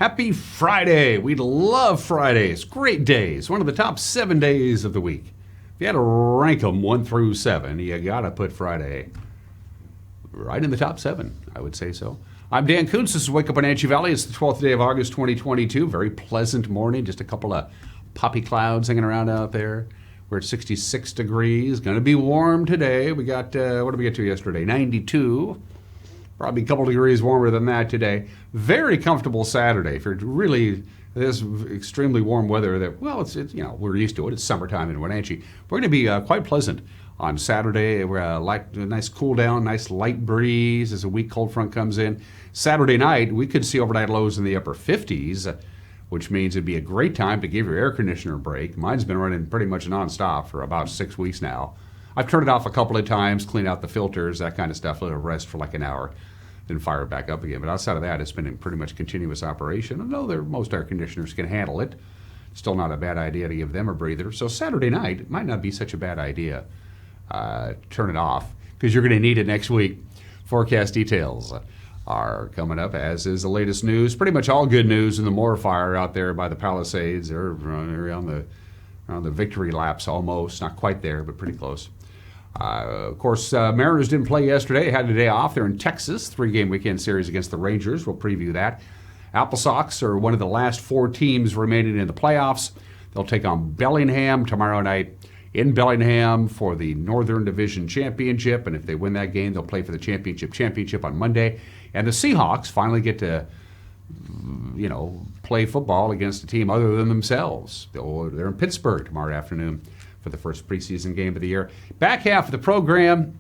Happy Friday. We love Fridays. Great days. One of the top 7 days of the week. If you had to rank them 1 through 7, you got to put Friday right in the top 7, I would say so. I'm Dan Kuntz. This is Wake Up Wenatchee Valley. It's the 12th day of August 2022. Very pleasant morning. Just a couple of poppy clouds hanging around out there. We're at 66 degrees. Going to be warm today. We got, what did we get to yesterday? 92. Probably a couple degrees warmer than that today. Very comfortable Saturday. If you're really, this extremely warm weather that, well, it's we're used to it. It's summertime in Wenatchee. We're going to be quite pleasant on Saturday. We're a nice cool down, nice light breeze as a weak cold front comes in. Saturday night, we could see overnight lows in the upper 50s, which means it'd be a great time to give your air conditioner a break. Mine's been running pretty much nonstop for about 6 weeks now. I've turned it off a couple of times, cleaned out the filters, that kind of stuff, let it rest for like an hour, then fire it back up again. But outside of that, it's been in pretty much continuous operation. I know most air conditioners can handle it. Still not a bad idea to give them a breather. So Saturday night, it might not be such a bad idea to turn it off, because you're going to need it next week. Forecast details are coming up, as is the latest news. Pretty much all good news in the Moore fire out there by the Palisades. They're around the victory laps almost. Not quite there, but pretty close. Of course, Mariners didn't play yesterday. Had a day off. They're in Texas. 3-game weekend series against the Rangers. We'll preview that. Apple Sox are one of the last 4 teams remaining in the playoffs. They'll take on Bellingham tomorrow night in Bellingham for the Northern Division Championship. And if they win that game, they'll play for the championship on Monday. And the Seahawks finally get to, play football against a team other than themselves. They're in Pittsburgh tomorrow afternoon for the first preseason game of the year. Back half of the program,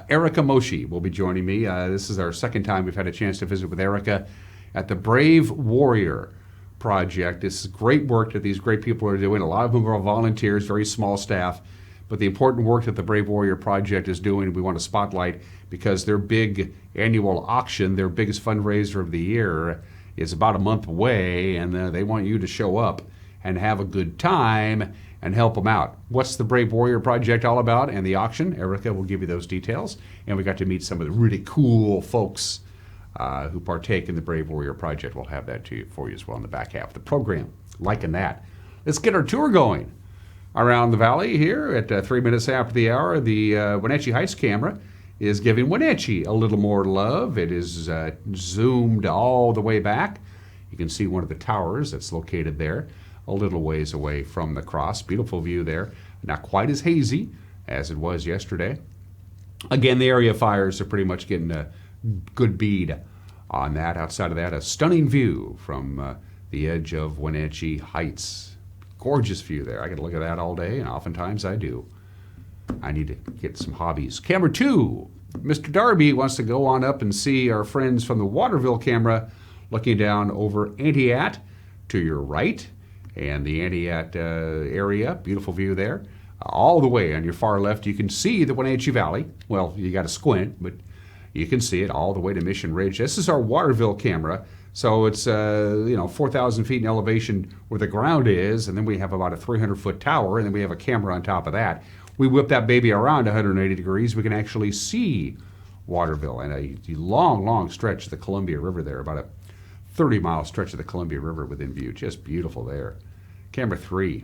Erica Moshe will be joining me. This is our second time we've had a chance to visit with Erica at the Brave Warrior Project. This is great work that these great people are doing. A lot of them are volunteers, very small staff. But the important work that the Brave Warrior Project is doing, we want to spotlight, because their big annual auction, their biggest fundraiser of the year, is about a month away, and they want you to show up and have a good time and help them out. What's the Brave Warrior Project all about and the auction? Erica will give you those details. And we got to meet some of the really cool folks who partake in the Brave Warrior Project. We'll have that for you as well in the back half of the program. Liking that. Let's get our tour going around the valley here at 3 minutes after the hour. The Wenatchee Heights camera is giving Wenatchee a little more love. It is zoomed all the way back. You can see one of the towers that's located there, a little ways away from the cross. Beautiful view there. Not quite as hazy as it was yesterday. Again, the area fires are pretty much getting a good bead on that. Outside of that, a stunning view from the edge of Wenatchee Heights. Gorgeous view there. I could look at that all day, and oftentimes I do. I need to get some hobbies. Camera 2. Mr. Darby wants to go on up and see our friends from the Waterville camera looking down over Antioch to your right. And the Antioch area, beautiful view there. All the way on your far left, you can see the Wenatchee Valley. Well, you got to squint, but you can see it all the way to Mission Ridge. This is our Waterville camera. So it's 4,000 feet in elevation where the ground is, and then we have about a 300-foot tower, and then we have a camera on top of that. We whip that baby around 180 degrees. We can actually see Waterville and a long, long stretch of the Columbia River there, about a 30-mile stretch of the Columbia River within view. Just beautiful there. Camera 3.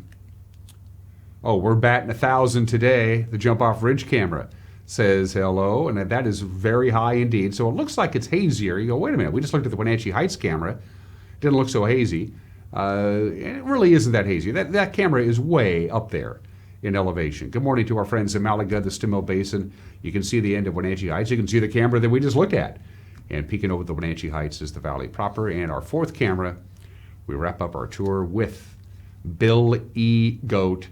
Oh, we're batting 1,000 today. The Jump Off Ridge camera says hello, and that is very high indeed. So it looks like it's hazier. You go, wait a minute, we just looked at the Wenatchee Heights camera. Didn't look so hazy. It really isn't that hazy. That camera is way up there in elevation. Good morning to our friends in Malaga, the Stimmel Basin. You can see the end of Wenatchee Heights. You can see the camera that we just looked at. And peeking over the Wenatchee Heights is the valley proper. And our 4th camera, we wrap up our tour with Bill E. Goat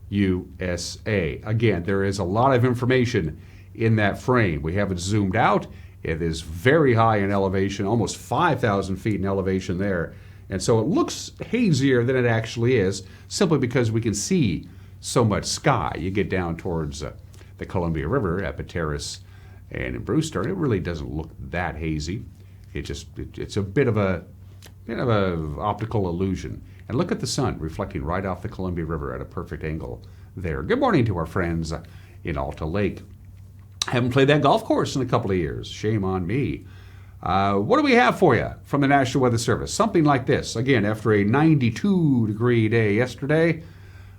USA. Again, there is a lot of information in that frame. We have it zoomed out. It is very high in elevation, almost 5,000 feet in elevation there. And so it looks hazier than it actually is, simply because we can see so much sky. You get down towards the Columbia River at Pateros and in Brewster, and it really doesn't look that hazy. It's a bit of a optical illusion. And look at the sun reflecting right off the Columbia River at a perfect angle there. Good morning to our friends in Alta Lake. Haven't played that golf course in a couple of years. Shame on me. What do we have for you from the National Weather Service? Something like this. Again, after a 92-degree day yesterday,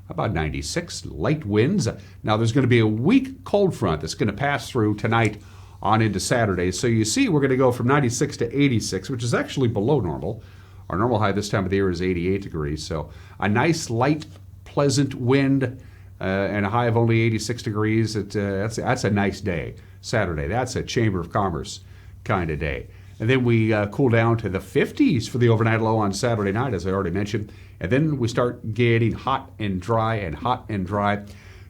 about 96, light winds. Now, there's going to be a weak cold front that's going to pass through tonight on into Saturday. So you see we're going to go from 96 to 86, which is actually below normal. Our normal high this time of the year is 88 degrees. So a nice, light, pleasant wind and a high of only 86 degrees. That's a nice day. Saturday, that's a Chamber of Commerce kind of day. And then we cool down to the 50s for the overnight low on Saturday night, as I already mentioned. And then we start getting hot and dry and hot and dry.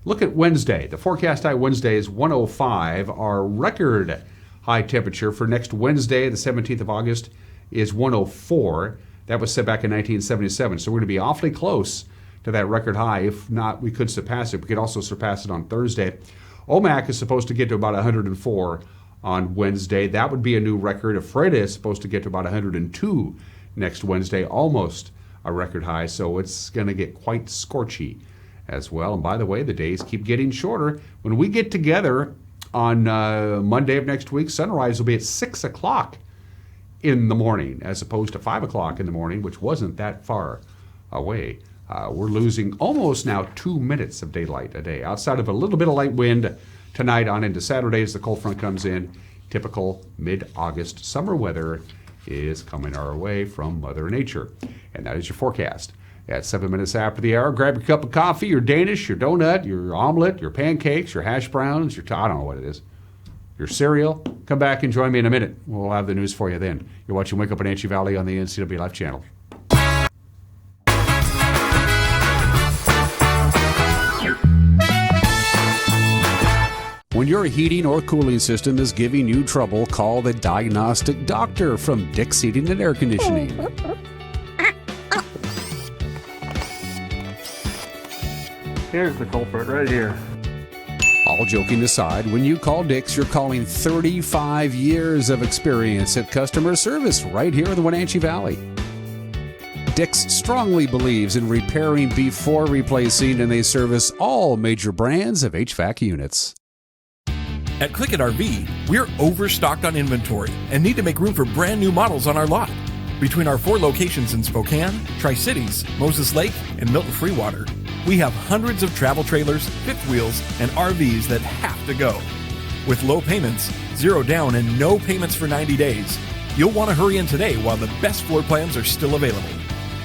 Look at Wednesday. The forecast high Wednesday is 105. Our record high temperature for next Wednesday, the 17th of August, is 104. That was set back in 1977. So we're going to be awfully close to that record high. If not, we could surpass it. We could also surpass it on Thursday. OMAC is supposed to get to about 104 on Wednesday. That would be a new record. Friday is supposed to get to about 102 next Wednesday, almost a record high. So it's going to get quite scorchy as well. And by the way, the days keep getting shorter. When we get together on Monday of next week, sunrise will be at 6 o'clock in the morning as opposed to 5 o'clock in the morning, which wasn't that far away. We're losing almost now 2 minutes of daylight a day. Outside of a little bit of light wind tonight on into Saturday as the cold front comes in, typical mid-August summer weather is coming our way from Mother Nature. And that is your forecast. At 7 minutes after the hour, grab your cup of coffee, your Danish, your donut, your omelet, your pancakes, your hash browns, I don't know what it is, your cereal. Come back and join me in a minute. We'll have the news for you then. You're watching Wake Up Wenatchee Valley on the NCW Life channel. When your heating or cooling system is giving you trouble, call the diagnostic doctor from Dick's Heating and Air Conditioning. Here's the culprit right here. All joking aside, when you call Dick's, you're calling 35 years of experience at customer service right here in the Wenatchee Valley. Dick's strongly believes in repairing before replacing, and they service all major brands of HVAC units. At Click It RV, we're overstocked on inventory and need to make room for brand new models on our lot. Between our 4 locations in Spokane, Tri-Cities, Moses Lake, and Milton Freewater, we have hundreds of travel trailers, fifth wheels, and RVs that have to go. With low payments, 0 down, and no payments for 90 days, you'll want to hurry in today while the best floor plans are still available.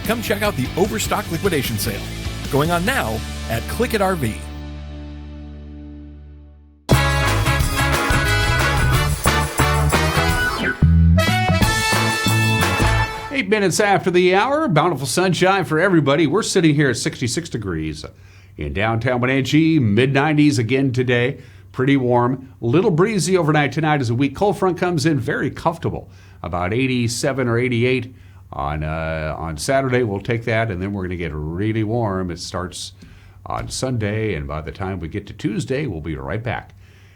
Come check out the Overstock Liquidation Sale, going on now at Click It RV. 8 minutes after the hour, bountiful sunshine for everybody. We're sitting here at 66 degrees in downtown Wenatchee, mid-90s again today. Pretty warm, little breezy overnight tonight as a weak cold front comes in. Very comfortable, about 87 or 88 on Saturday. We'll take that, and then we're going to get really warm. It starts on Sunday, and by the time we get to Tuesday, we'll be right back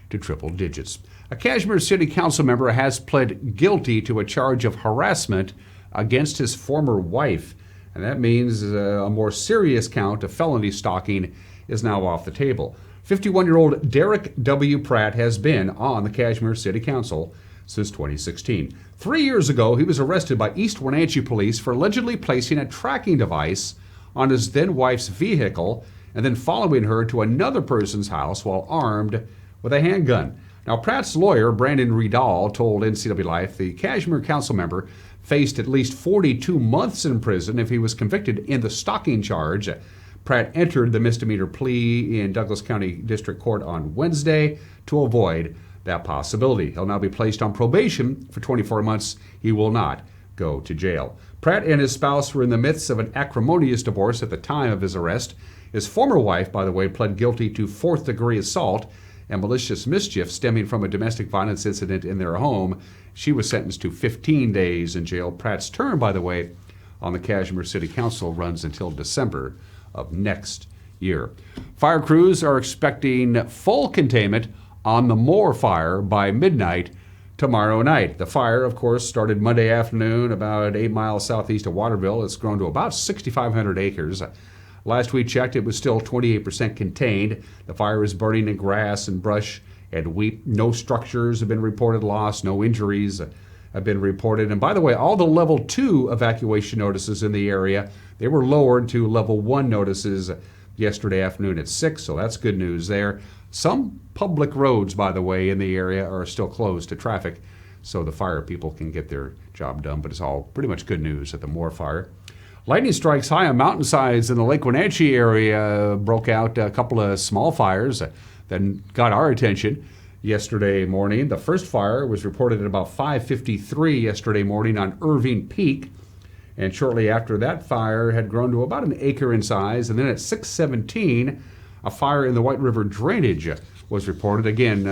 to triple digits. A Kashmir City Council member has pled guilty to a charge of harassment against his former wife, and that means a more serious count of felony stalking is now off the table. 51-year-old Derek W. Pratt has been on the Kashmir City Council since 2016. 3 years ago, he was arrested by East Wenatchee police for allegedly placing a tracking device on his then-wife's vehicle and then following her to another person's house while armed with a handgun. Now, Pratt's lawyer, Brandon Riedal, told NCW Life the Kashmir Council member faced at least 42 months in prison if he was convicted in the stalking charge. Pratt entered the misdemeanor plea in Douglas County District Court on Wednesday to avoid that possibility. He'll now be placed on probation for 24 months. He will not go to jail. Pratt and his spouse were in the midst of an acrimonious divorce at the time of his arrest. His former wife, by the way, pled guilty to fourth-degree assault and malicious mischief stemming from a domestic violence incident in their home. She was sentenced to 15 days in jail. Pratt's term, by the way, on the Kashmir City Council runs until December of next year. Fire crews are expecting full containment on the Moore fire by midnight tomorrow night. The fire, of course, started Monday afternoon about 8 miles southeast of Waterville. It's grown to about 6,500 acres. Last we checked, it was still 28% contained. The fire is burning in grass and brush and wheat. No structures have been reported lost, no injuries. have been reported. And by the way, all the level 2 evacuation notices in the area, they were lowered to level 1 notices yesterday afternoon at 6, so that's good news there. Some public roads, by the way, in the area are still closed to traffic, so the fire people can get their job done, but it's all pretty much good news at the Moore Fire. Lightning strikes high on mountainsides in the Lake Wenatchee area broke out a couple of small fires that got our attention yesterday morning. The first fire was reported at about 5:53 yesterday morning on Irving Peak, and shortly after that fire had grown to about an acre in size, and then at 6:17 a fire in the White River drainage was reported. Again,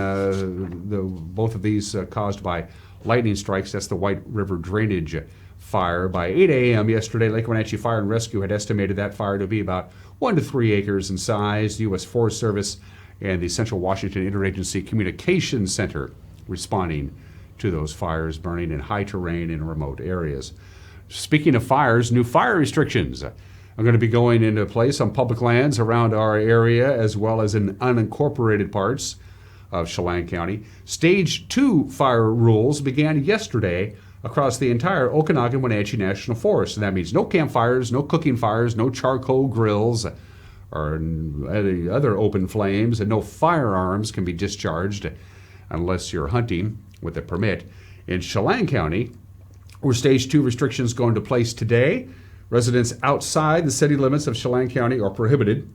both of these caused by lightning strikes. That's the White River drainage fire. By 8 a.m. yesterday, Lake Wenatchee Fire and Rescue had estimated that fire to be about 1 to 3 acres in size. The U.S. Forest Service and the Central Washington Interagency Communications Center responding to those fires burning in high terrain in remote areas. Speaking of fires, new fire restrictions are going to be going into place on public lands around our area as well as in unincorporated parts of Chelan County. Stage 2 fire rules began yesterday across the entire Okanagan-Wenatchee National Forest. And that means no campfires, no cooking fires, no charcoal grills or any other open flames, and no firearms can be discharged unless you're hunting with a permit. In Chelan County, where Stage 2 restrictions go into place today, residents outside the city limits of Chelan County are prohibited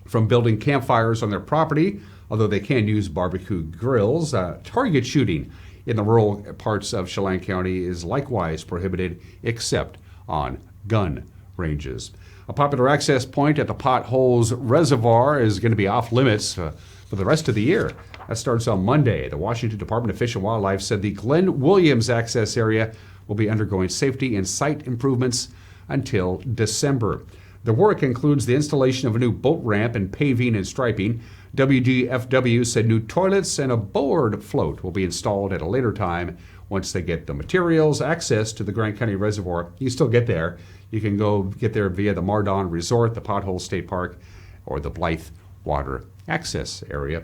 from building campfires on their property, although they can use barbecue grills. Target shooting in the rural parts of Chelan County is likewise prohibited, except on gun ranges. A popular access point at the Potholes Reservoir is going to be off limits for the rest of the year. That starts on Monday. The Washington Department of Fish and Wildlife said the Glen Williams access area will be undergoing safety and site improvements until December. The work includes the installation of a new boat ramp and paving and striping. WDFW said new toilets and a board float will be installed at a later time once they get the materials. Access to the Grant County Reservoir, you can still get there. You can go get there via the Mardon Resort, the Pothole State Park, or the Blythe Water Access Area.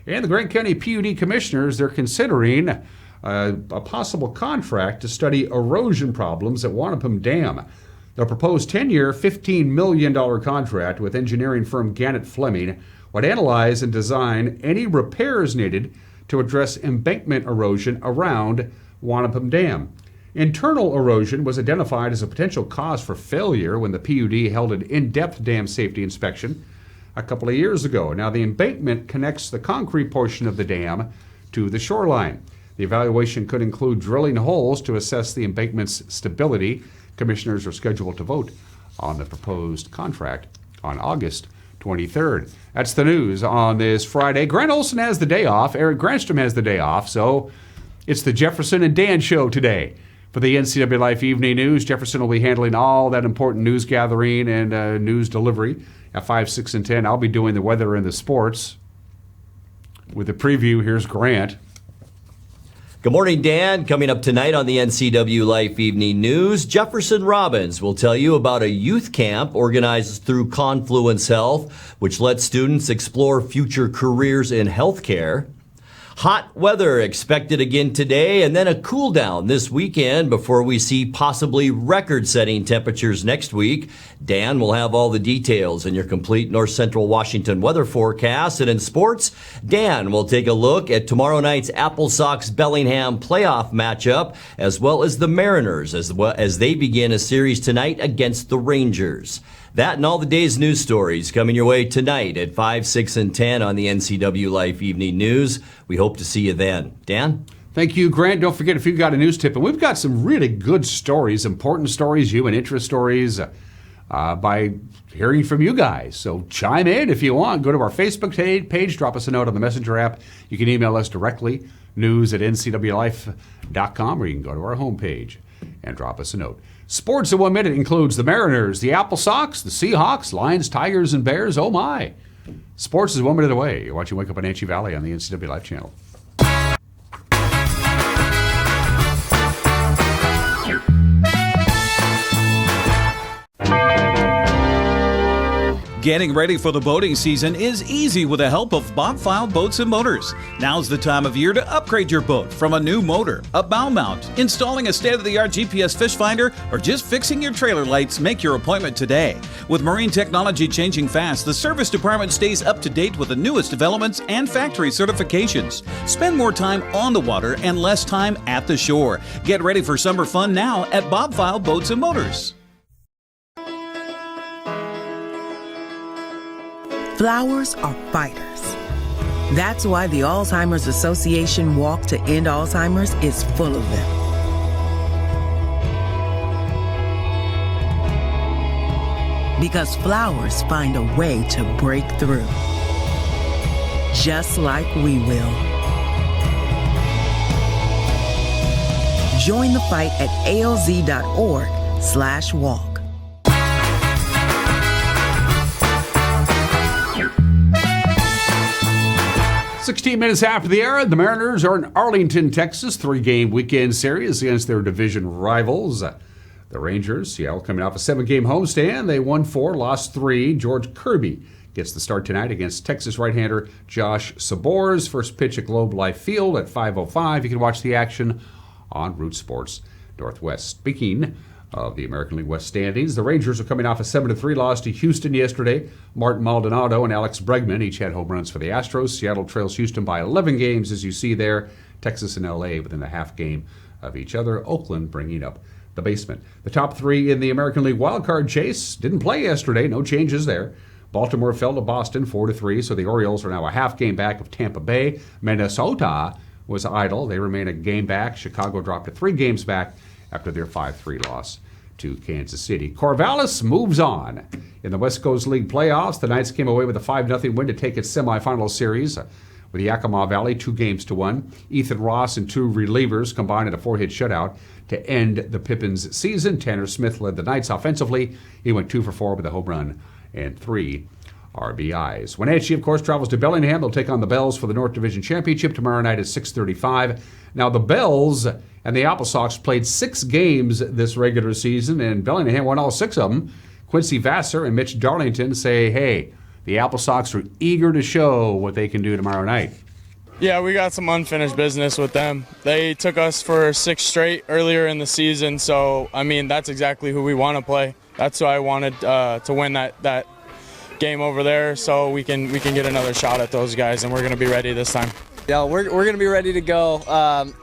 And the Grant County PUD commissioners, they're considering a possible contract to study erosion problems at Wanapum Dam. The proposed 10-year, $15 million contract with engineering firm Gannett Fleming would analyze and design any repairs needed to address embankment erosion around Wanapum Dam. Internal erosion was identified as a potential cause for failure when the PUD held an in-depth dam safety inspection a couple of years ago. Now, the embankment connects the concrete portion of the dam to the shoreline. The evaluation could include drilling holes to assess the embankment's stability. Commissioners are scheduled to vote on the proposed contract on August 23rd. That's the news on this Friday. Grant Olson has the day off. Eric Granstrom has the day off. So it's the Jefferson and Dan show today. For the NCW Life Evening News, Jefferson will be handling all that important news gathering and news delivery at 5, 6, and 10. I'll be doing the weather and the sports. With the preview, here's Grant. Good morning, Dan. Coming up tonight on the NCW Life Evening News, Jefferson Robbins will tell you about a youth camp organized through Confluence Health, which lets students explore future careers in healthcare. Hot weather expected again today, and then a cool down this weekend before we see possibly record-setting temperatures next week. Dan will have all the details in your complete North Central Washington weather forecast. And in sports, Dan will take a look at tomorrow night's Apple Sox-Bellingham playoff matchup, as well as the Mariners as they begin a series tonight against the Rangers. That and all the day's news stories coming your way tonight at 5, 6, and 10 on the NCW Life Evening News. We hope to see you then. Dan? Thank you, Grant. Don't forget, if you've got a news tip, and we've got some really good stories, important stories, human interest stories, by hearing from you guys. So chime in if you want. Go to our Facebook page, drop us a note on the Messenger app. You can email us directly, news@ncwlife.com, or you can go to our homepage and drop us a note. Sports in 1 minute includes the Mariners, the Apple Sox, the Seahawks, Lions, Tigers, and Bears. Oh my. Sports is 1 minute away. You're watching Wake Up Wenatchee Valley on the NCW Life channel. Getting ready for the boating season is easy with the help of Bob File Boats and Motors. Now's the time of year to upgrade your boat from a new motor, a bow mount, installing a state-of-the-art GPS fish finder, or just fixing your trailer lights. Make your appointment today. With marine technology changing fast, the service department stays up to date with the newest developments and factory certifications. Spend more time on the water and less time at the shore. Get ready for summer fun now at Bob File Boats and Motors. Flowers are fighters. That's why the Alzheimer's Association Walk to End Alzheimer's is full of them. Because flowers find a way to break through. Just like we will. Join the fight at alz.org/walk. 16 minutes after the hour, the Mariners are in Arlington, Texas, 3-game weekend series against their division rivals. The Rangers, Seattle, coming off a 7-game homestand. They won 4, lost 3. George Kirby gets the start tonight against Texas right-hander Josh Sabor's. First pitch at Globe Life Field at 5:05. You can watch the action on Root Sports Northwest. Speaking of the American League West standings, the Rangers are coming off a 7-3 loss to Houston yesterday. Martin Maldonado and Alex Bregman each had home runs for the Astros. Seattle trails Houston by 11 games, as you see there. Texas and LA within a half game of each other. Oakland bringing up the basement. The top 3 in the American League wildcard chase didn't play yesterday. No changes there. Baltimore fell to Boston 4-3, so the Orioles are now a half game back of Tampa Bay. Minnesota was idle. They remain a game back. Chicago dropped to 3 games back after their 5-3 loss to Kansas City. Corvallis moves on. In the West Coast League playoffs, the Knights came away with a 5-0 win to take its semifinal series with Yakima Valley 2-1. Ethan Ross and 2 relievers combined in a 4-hit shutout to end the Pippins season. Tanner Smith led the Knights offensively. He went 2 for 4 with a home run and 3 RBIs. Wenatchee, of course, travels to Bellingham. They'll take on the Bells for the North Division Championship tomorrow night at 6:35. Now, the Bells and the Apple Sox played 6 games this regular season, and Bellingham won all 6 of them. Quincy Vassar and Mitch Darlington say, hey, the Apple Sox are eager to show what they can do tomorrow night. Yeah, we got some unfinished business with them. They took us for 6 straight earlier in the season, so, I mean, that's exactly who we want to play. That's why I wanted to win that game over there, so we can get another shot at those guys, and we're going to be ready this time. Yeah, we're going to be ready to go.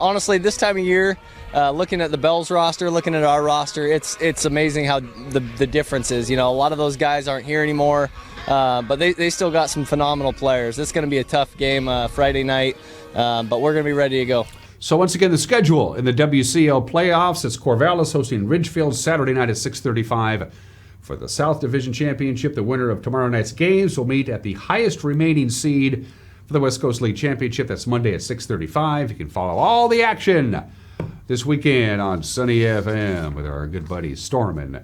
Honestly, this time of year, looking at the Bells roster, looking at our roster, it's amazing how the difference is. You know, a lot of those guys aren't here anymore, but they still got some phenomenal players. It's going to be a tough game Friday night, but we're going to be ready to go. So once again, the schedule in the WCL playoffs, it's Corvallis hosting Ridgefield Saturday night at 6:35. For the South Division Championship, the winner of tomorrow night's games will meet at the highest remaining seed for the West Coast League Championship. That's Monday at 6:35. You can follow all the action this weekend on Sunny FM with our good buddy Storm and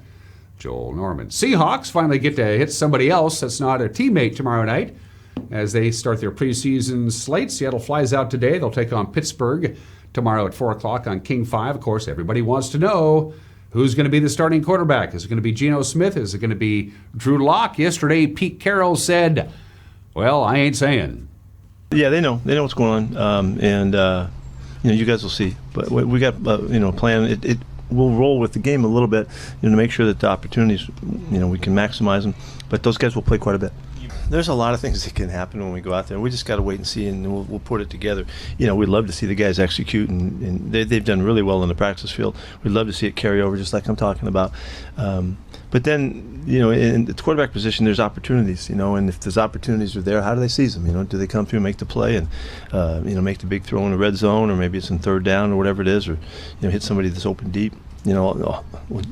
Joel Norman. Seahawks finally get to hit somebody else that's not a teammate tomorrow night as they start their preseason slate. Seattle flies out today. They'll take on Pittsburgh tomorrow at 4 o'clock on King 5. Of course, everybody wants to know who's going to be the starting quarterback. Is it going to be Geno Smith? Is it going to be Drew Lock? Yesterday, Pete Carroll said, well, I ain't saying. Yeah, they know what's going on, and you guys will see. But we got a plan. It will roll with the game a little bit, to make sure that the opportunities, we can maximize them. But those guys will play quite a bit. There's a lot of things that can happen when we go out there. We just got to wait and see, and we'll put it together. We'd love to see the guys execute, and they've done really well in the practice field. We'd love to see it carry over, just like I'm talking about. But then, in the quarterback position, there's opportunities, and if those opportunities are there, how do they seize them? Do they come through and make the play and, make the big throw in the red zone, or maybe it's in third down or whatever it is, or, hit somebody that's open deep? We'll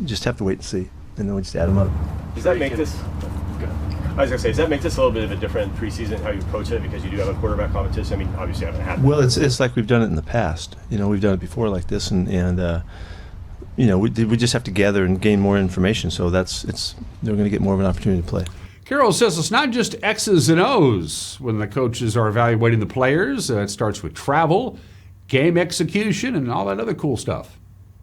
just have to wait and see, and then we just add them up. Does that make this? I was going to say, does that make this a little bit of a different preseason, how you approach it, because you do have a quarterback competition? I mean, obviously, I haven't had that. Well, it's like we've done it in the past. We've done it before like this, and we just have to gather and gain more information. So they're going to get more of an opportunity to play. Carroll says it's not just X's and O's when the coaches are evaluating the players. It starts with travel, game execution, and all that other cool stuff.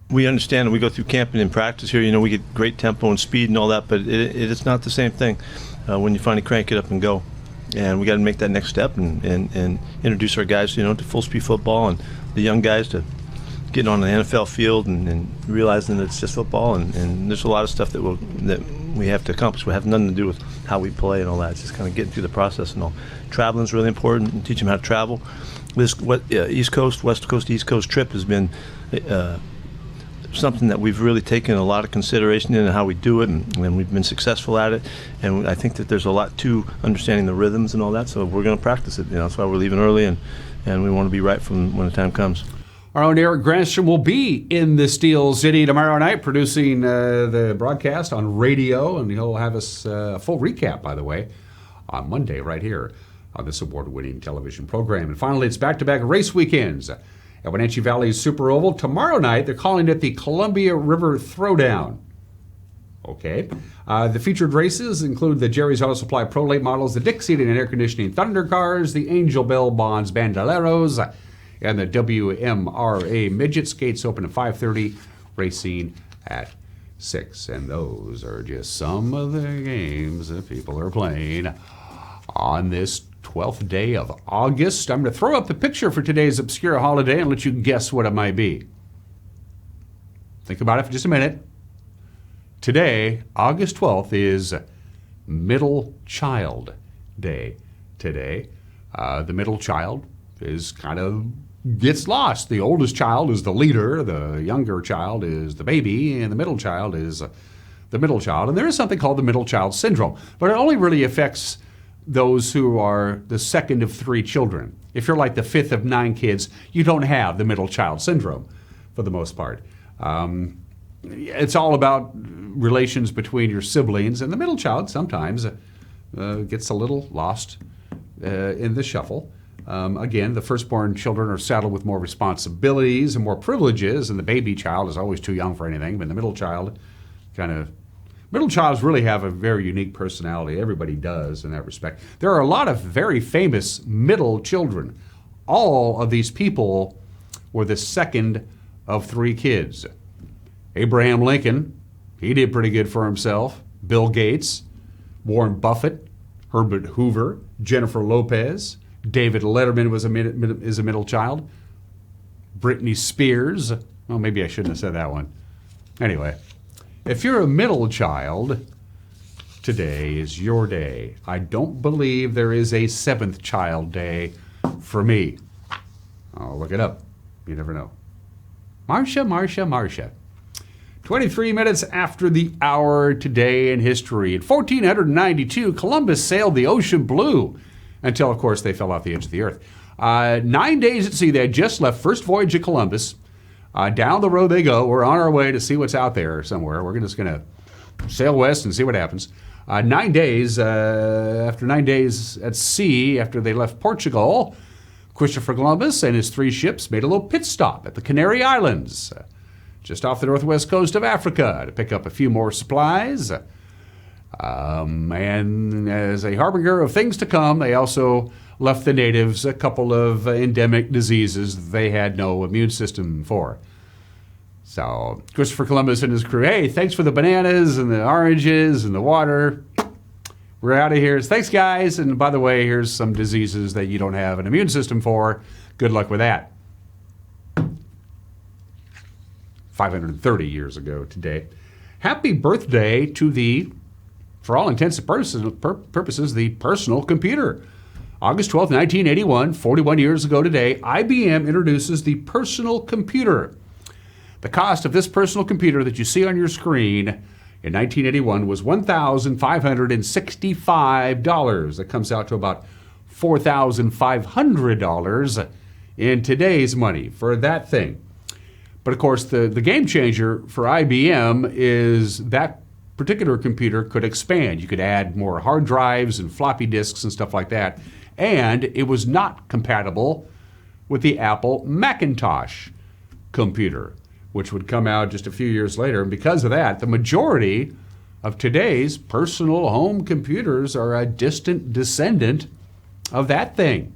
we understand and we go through camping and practice here. We get great tempo and speed and all that, but it's not the same thing when you finally crank it up and go. And we got to make that next step and introduce our guys, to full speed football, and the young guys to getting on the NFL field and realizing that it's just football. And there's a lot of stuff that we have to accomplish. We have nothing to do with how we play and all that. It's just kind of getting through the process and all. Traveling is really important, and teach them how to travel. This East Coast, West Coast, East Coast trip has been something that we've really taken a lot of consideration in how we do it, and we've been successful at it. And I think that there's a lot to understanding the rhythms and all that, so we're going to practice it. That's why we're leaving early, and we want to be right from when the time comes. Our own Eric Granstrom will be in the Steel City tomorrow night producing the broadcast on radio, and he'll have us a full recap, by the way, on Monday right here on this award-winning television program. And finally, it's back-to-back race weekends at Wenatchee Valley's Super Oval. Tomorrow night, they're calling it the Columbia River Throwdown. Okay. The featured races include the Jerry's Auto Supply Pro Late models, the Dick Seating and Air Conditioning Thunder Cars, the Angel Bell Bonds Bandoleros, and the WMRA Midget. Skates open at 5:30, racing at 6. And those are just some of the games that people are playing on this 12th day of August. I'm going to throw up the picture for today's obscure holiday and let you guess what it might be. Think about it for just a minute. Today, August 12th, is Middle Child Day. Today, the middle child is gets lost. The oldest child is the leader, the younger child is the baby, and the middle child is the middle child. And there is something called the middle child syndrome, but it only really affects those who are the second of 3 children. If you're like the 5th of 9 kids, you don't have the middle child syndrome for the most part. It's all about relations between your siblings, and the middle child sometimes gets a little lost in the shuffle. Again, the firstborn children are saddled with more responsibilities and more privileges, and the baby child is always too young for anything, but the middle child middle childs really have a very unique personality. Everybody does in that respect. There are a lot of very famous middle children. All of these people were the second of 3 kids. Abraham Lincoln, he did pretty good for himself. Bill Gates, Warren Buffett, Herbert Hoover, Jennifer Lopez, David Letterman is a middle child. Britney Spears. Well, maybe I shouldn't have said that one. Anyway, if you're a middle child, today is your day. I don't believe there is a 7th child day for me. I'll look it up. You never know. Marcia. 23 minutes after the hour today in history. In 1492, Columbus sailed the ocean blue until, of course, they fell off the edge of the earth. 9 days at sea. They had just left. First voyage of Columbus. Down the road they go. We're on our way to see what's out there somewhere. We're just going to sail west and see what happens. 9 days, after 9 days at sea, after they left Portugal, Christopher Columbus and his 3 ships made a little pit stop at the Canary Islands, just off the northwest coast of Africa, to pick up a few more supplies. And as a harbinger of things to come, they also left the natives a couple of endemic diseases they had no immune system for. So Christopher Columbus and his crew, hey, thanks for the bananas and the oranges and the water. We're out of here. Thanks, guys. And by the way, here's some diseases that you don't have an immune system for. Good luck with that. 530 years ago today. Happy birthday to the, for all intents and purposes, the personal computer. August 12, 1981, 41 years ago today, IBM introduces the personal computer. The cost of this personal computer that you see on your screen in 1981 was $1,565. That comes out to about $4,500 in today's money for that thing. But of course, the game changer for IBM is that particular computer could expand. You could add more hard drives and floppy disks and stuff like that. And it was not compatible with the Apple Macintosh computer, which would come out just a few years later. And because of that, the majority of today's personal home computers are a distant descendant of that thing.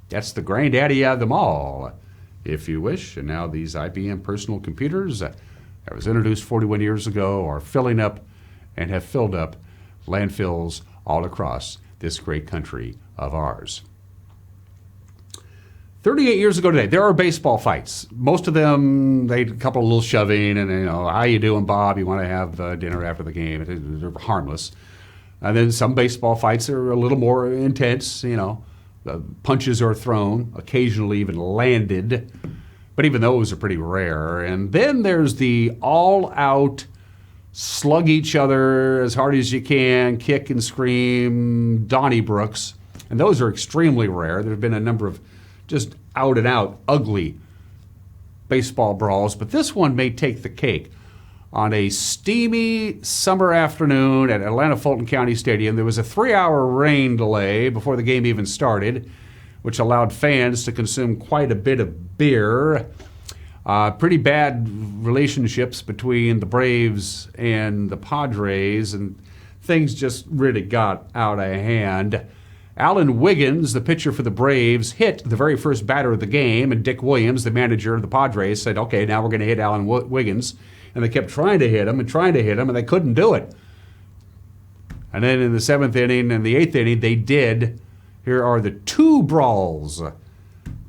That's the granddaddy of them all, if you wish. And now these IBM personal computers that was introduced 41 years ago are filling up and have filled up landfills all across this great country of ours. 38 years ago today, there are baseball fights. Most of them, they a couple of little shoving and, how you doing, Bob? You want to have dinner after the game? They're harmless. And then some baseball fights are a little more intense, the punches are thrown, occasionally even landed. But even those are pretty rare. And then there's the all-out, slug each other as hard as you can, kick and scream, Donniebrooks. And those are extremely rare. There have been a number of just out-and-out ugly baseball brawls. But this one may take the cake. On a steamy summer afternoon at Atlanta Fulton County Stadium, there was a 3-hour rain delay before the game even started, which allowed fans to consume quite a bit of beer. Pretty bad relationships between the Braves and the Padres, and things just really got out of hand. Alan Wiggins, the pitcher for the Braves, hit the very first batter of the game, and Dick Williams, the manager of the Padres, said, okay, now we're going to hit Alan Wiggins. And they kept trying to hit him, and they couldn't do it. And then in the 7th inning and the 8th inning, they did. Here are the 2 brawls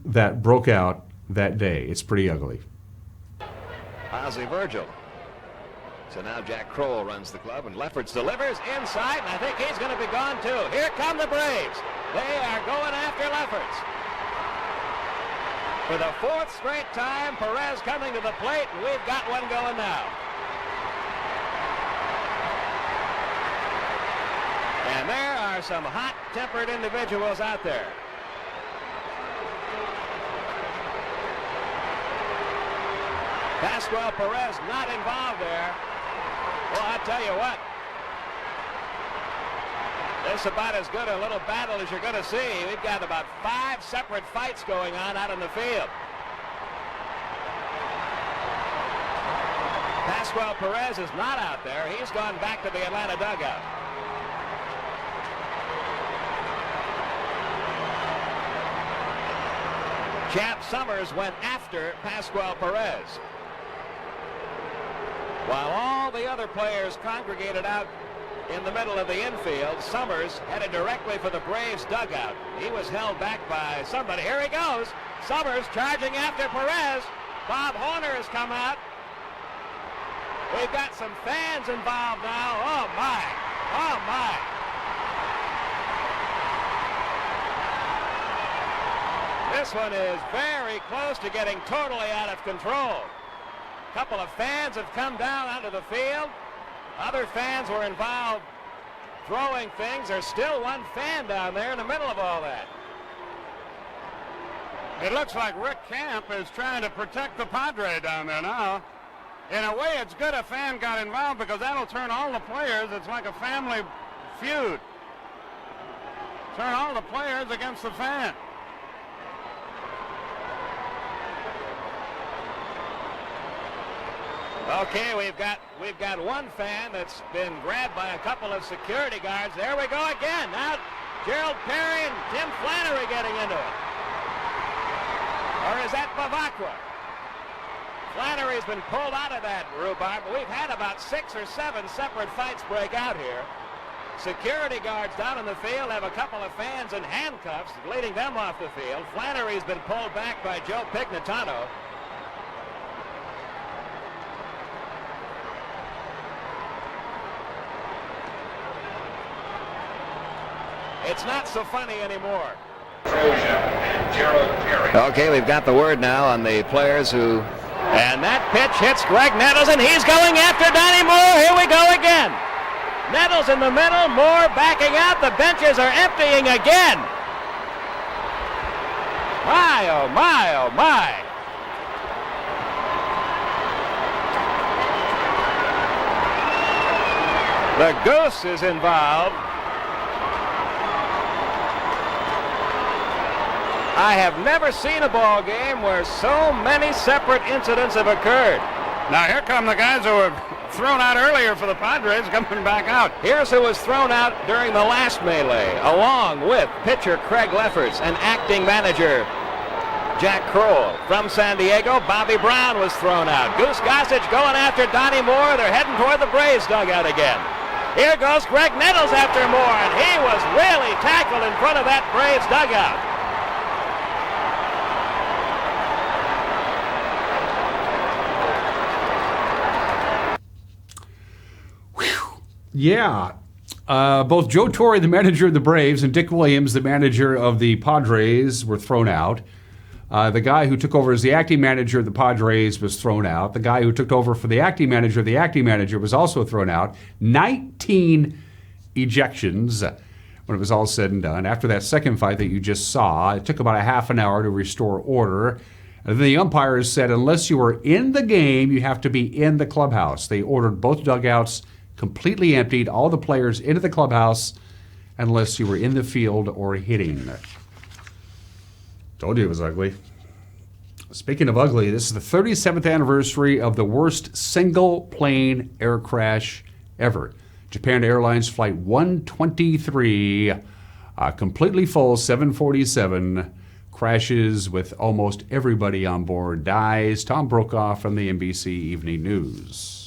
that broke out that day. It's pretty ugly. Ozzie Virgil. So now Jack Kroll runs the club, and Lefferts delivers inside, and I think he's going to be gone too. Here come the Braves. They are going after Lefferts. For the 4th straight time, Perez coming to the plate, and we've got one going now. And there are some hot-tempered individuals out there. Pascual Perez not involved there. Well, I tell you what, this is about as good a little battle as you're going to see. We've got about 5 separate fights going on out in the field. Pascual Perez is not out there. He's gone back to the Atlanta dugout. Champ Summers went after Pascual Perez. While all the other players congregated out in the middle of the infield, Summers headed directly for the Braves dugout. He was held back by somebody. Here he goes. Summers charging after Perez. Bob Horner has come out. We've got some fans involved now. Oh, my. Oh, my. This one is very close to getting totally out of control. A couple of fans have come down onto the field. Other fans were involved throwing things. There's still one fan down there in the middle of all that. It looks like Rick Camp is trying to protect the Padre down there now. In a way, it's good a fan got involved because that'll turn all the players. It's like a family feud. Turn all the players against the fan. Okay, we've got one fan that's been grabbed by a couple of security guards. There we go again. Now Gerald Perry and Tim Flannery getting into it. Or is that Bavacqua? Flannery's been pulled out of that rhubarb. We've had about 6 or 7 separate fights break out here. Security guards down in the field have a couple of fans in handcuffs leading them off the field. Flannery's been pulled back by Joe Pignatano. It's not so funny anymore. Okay, we've got the word now on the players who... And that pitch hits Greg Nettles, and he's going after Donnie Moore. Here we go again. Nettles in the middle, Moore backing out. The benches are emptying again. My, oh my, oh my. The Goose is involved. I have never seen a ball game where so many separate incidents have occurred. Now here come the guys who were thrown out earlier for the Padres coming back out. Here's who was thrown out during the last melee, along with pitcher Craig Lefferts and acting manager Jack Kroll. From San Diego, Bobby Brown was thrown out. Goose Gossage going after Donnie Moore. They're heading toward the Braves dugout again. Here goes Greg Nettles after Moore, and he was really tackled in front of that Braves dugout. Yeah. Both Joe Torre, the manager of the Braves, and Dick Williams, the manager of the Padres, were thrown out. The guy who took over as the acting manager of the Padres was thrown out. The guy who took over for the acting manager of the acting manager was also thrown out. 19 ejections when it was all said and done. After that second fight that you just saw, it took about a half an hour to restore order. And then the umpires said unless you were in the game, you have to be in the clubhouse. They ordered both dugouts completely emptied, all the players into the clubhouse unless you were in the field or hitting. Told you it was ugly. Speaking of ugly, this is the 37th anniversary of the worst single-plane air crash ever. Japan Airlines Flight 123, completely full 747, crashes with almost everybody on board, dies. Tom Brokaw from the NBC Evening News.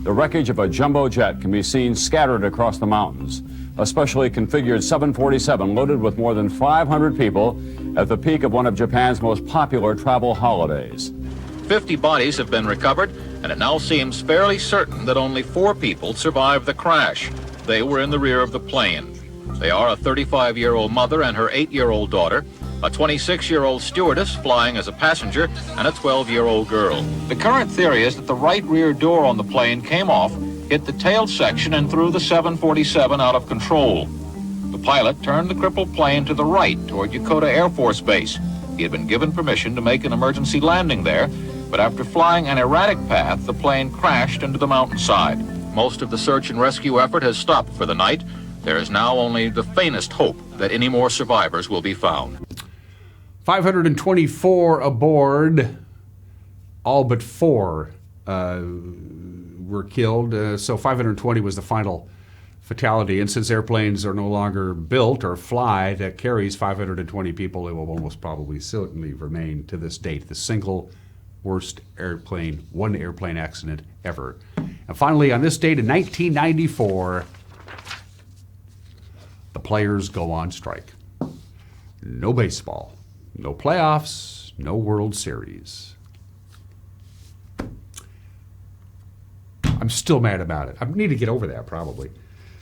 The wreckage of a jumbo jet can be seen scattered across the mountains. A specially configured 747 loaded with more than 500 people at the peak of one of Japan's most popular travel holidays. 50 bodies have been recovered, and it now seems fairly certain that only 4 people survived the crash. They were in the rear of the plane. They are a 35-year-old mother and her 8-year-old daughter, a 26-year-old stewardess flying as a passenger, and a 12-year-old girl. The current theory is that the right rear door on the plane came off, hit the tail section, and threw the 747 out of control. The pilot turned the crippled plane to the right toward Yokota Air Force Base. He had been given permission to make an emergency landing there, but after flying an erratic path, the plane crashed into the mountainside. Most of the search and rescue effort has stopped for the night. There is now only the faintest hope that any more survivors will be found. 524 aboard, all but 4 were killed. So 520 was the final fatality. And since airplanes are no longer built or fly that carries 520 people, it will almost probably certainly remain to this date the single worst one airplane accident ever. And finally, on this date in 1994, the players go on strike. No baseball. No playoffs, no World Series. I'm still mad about it. I need to get over that, probably.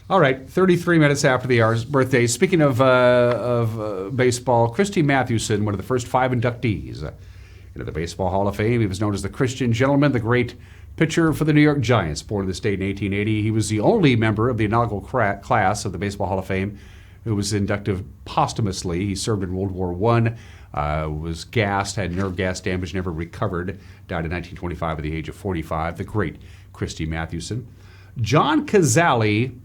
All right, 33 minutes after the hour's birthday. Speaking of baseball, Christy Mathewson, one of the first 5 inductees into the Baseball Hall of Fame. He was known as the Christian Gentleman, the great pitcher for the New York Giants, born in the state in 1880. He was the only member of the inaugural class of the Baseball Hall of Fame who was inducted posthumously. He served in World War I, was gassed, had nerve gas damage, never recovered, died in 1925 at the age of 45, the great Christy Mathewson. John Cazale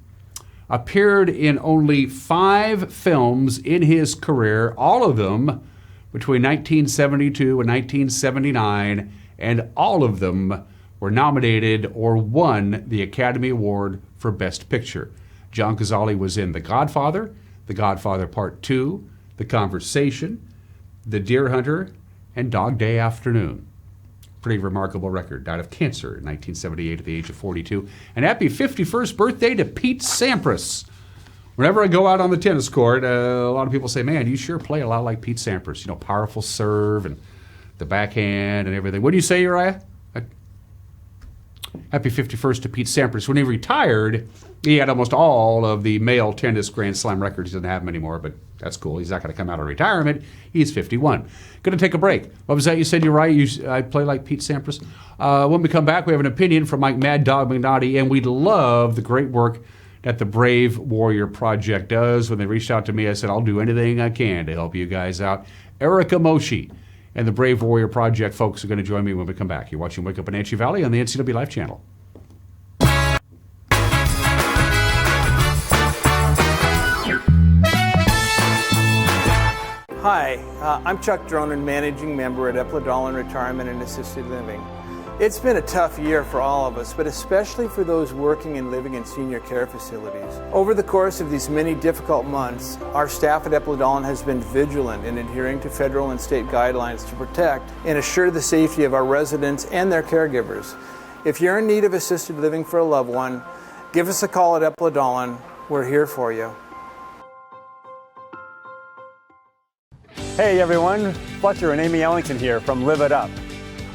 appeared in only 5 films in his career, all of them between 1972 and 1979, and all of them were nominated or won the Academy Award for Best Picture. John Cazale was in The Godfather Part 2, The Conversation, The Deer Hunter, and Dog Day Afternoon. Pretty remarkable record. Died of cancer in 1978 at the age of 42. And happy 51st birthday to Pete Sampras. Whenever I go out on the tennis court, a lot of people say, man, you sure play a lot like Pete Sampras. You know, powerful serve and the backhand and everything. What do you say, Uriah? Happy 51st to Pete Sampras. When he retired, he had almost all of the male tennis Grand Slam records. He doesn't have them anymore, but that's cool. He's not going to come out of retirement. He's 51. Going to take a break. What was that you said, Uriah? I play like Pete Sampras? When we come back, we have an opinion from Mike Mad Dog McNaughty, and we love the great work that the Brave Warrior Project does. When they reached out to me, I said, I'll do anything I can to help you guys out. Erica Moshe and the Brave Warrior Project folks are going to join me when we come back. You're watching Wake Up in Wenatchee Valley on the NCW Life Channel. Hi, I'm Chuck Dronan, Managing Member at Epladolin Retirement and Assisted Living. It's been a tough year for all of us, but especially for those working and living in senior care facilities. Over the course of these many difficult months, our staff at Eplodolin has been vigilant in adhering to federal and state guidelines to protect and assure the safety of our residents and their caregivers. If you're in need of assisted living for a loved one, give us a call at Eplodolin. We're here for you. Hey everyone, Fletcher and Amy Ellington here from Live It Up.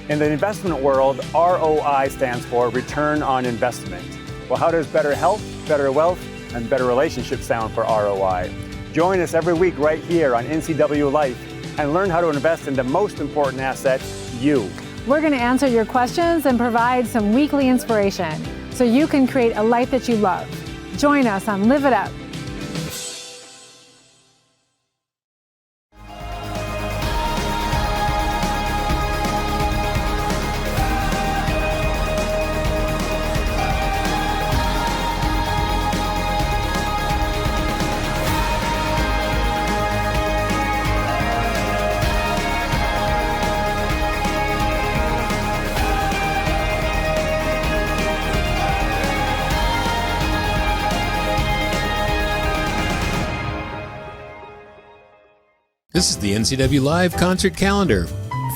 In the investment world, ROI stands for Return on Investment. Well, how does better health, better wealth, and better relationships sound for ROI? Join us every week right here on NCW Life and learn how to invest in the most important asset, you. We're going to answer your questions and provide some weekly inspiration so you can create a life that you love. Join us on Live It Up. This is the NCW Live concert calendar.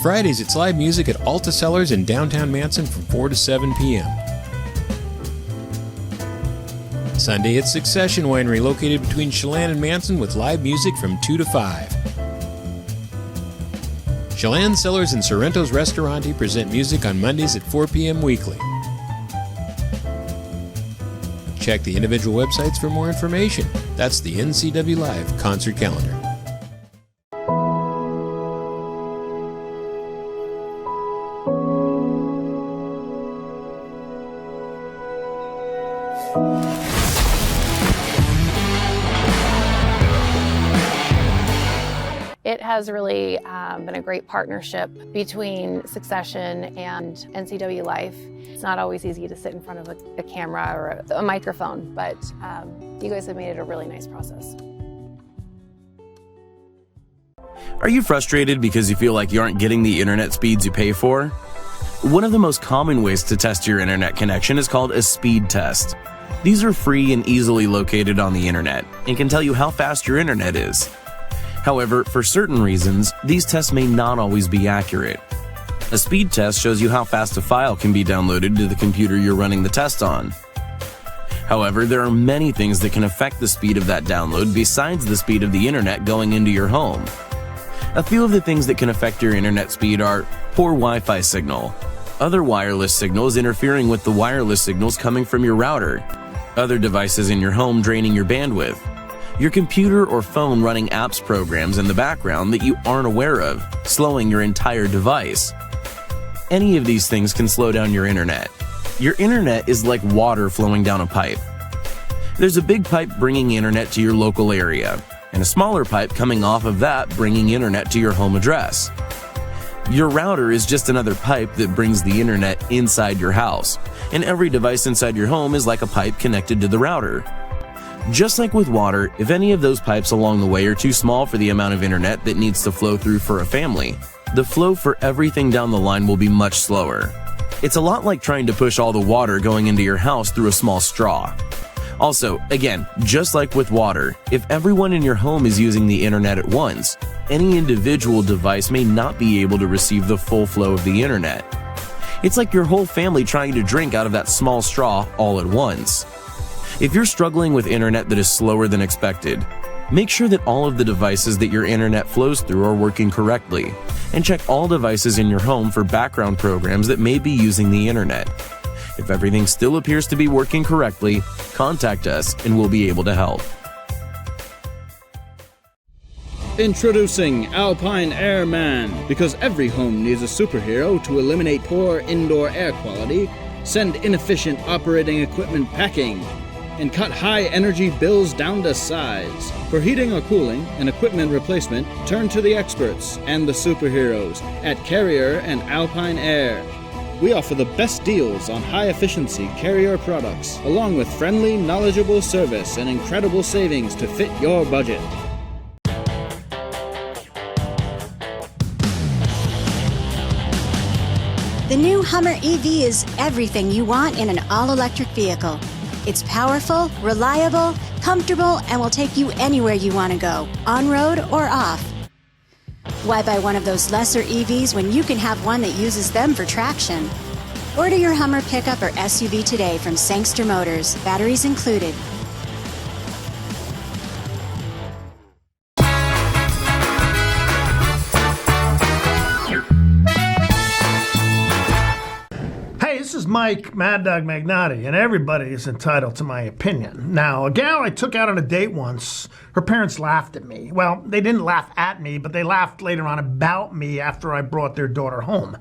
Fridays, it's live music at Alta Cellars in downtown Manson from 4 to 7 p.m. Sunday, it's Succession Winery located between Chelan and Manson with live music from 2 to 5. Chelan Cellars and Sorrento's Restaurante present music on Mondays at 4 p.m. weekly. Check the individual websites for more information. That's the NCW Live concert calendar. It has really been a great partnership between Succession and NCW Life. It's not always easy to sit in front of a camera or a microphone, but you guys have made it a really nice process. Are you frustrated because you feel like you aren't getting the internet speeds you pay for? One of the most common ways to test your internet connection is called a speed test. These are free and easily located on the internet and can tell you how fast your internet is. However, for certain reasons, these tests may not always be accurate. A speed test shows you how fast a file can be downloaded to the computer you're running the test on. However, there are many things that can affect the speed of that download besides the speed of the internet going into your home. A few of the things that can affect your internet speed are poor Wi-Fi signal, other wireless signals interfering with the wireless signals coming from your router, other devices in your home draining your bandwidth, your computer or phone running apps programs in the background that you aren't aware of, slowing your entire device. Any of these things can slow down your internet. Your internet is like water flowing down a pipe. There's a big pipe bringing internet to your local area, and a smaller pipe coming off of that bringing internet to your home address. Your router is just another pipe that brings the internet inside your house, and every device inside your home is like a pipe connected to the router. Just like with water, if any of those pipes along the way are too small for the amount of internet that needs to flow through for a family, the flow for everything down the line will be much slower. It's a lot like trying to push all the water going into your house through a small straw. Also, again, just like with water, if everyone in your home is using the internet at once, any individual device may not be able to receive the full flow of the internet. It's like your whole family trying to drink out of that small straw all at once. If you're struggling with internet that is slower than expected, make sure that all of the devices that your internet flows through are working correctly, and check all devices in your home for background programs that may be using the internet. If everything still appears to be working correctly, contact us and we'll be able to help. Introducing Alpine Airman. Because every home needs a superhero to eliminate poor indoor air quality, send inefficient operating equipment packing, and cut high energy bills down to size. For heating or cooling and equipment replacement, turn to the experts and the superheroes at Carrier and Alpine Air. We offer the best deals on high-efficiency Carrier products, along with friendly, knowledgeable service and incredible savings to fit your budget. The new Hummer EV is everything you want in an all-electric vehicle. It's powerful, reliable, comfortable, and will take you anywhere you want to go, on-road or off. Why buy one of those lesser EVs when you can have one that uses them for traction? Order your Hummer pickup or SUV today from Sangster Motors, batteries included. Hey, this is Mike, Mad Dog Magnotti, and everybody is entitled to my opinion. Now, a gal I took out on a date once, her parents laughed at me. Well, they didn't laugh at me, but they laughed later on about me after I brought their daughter home.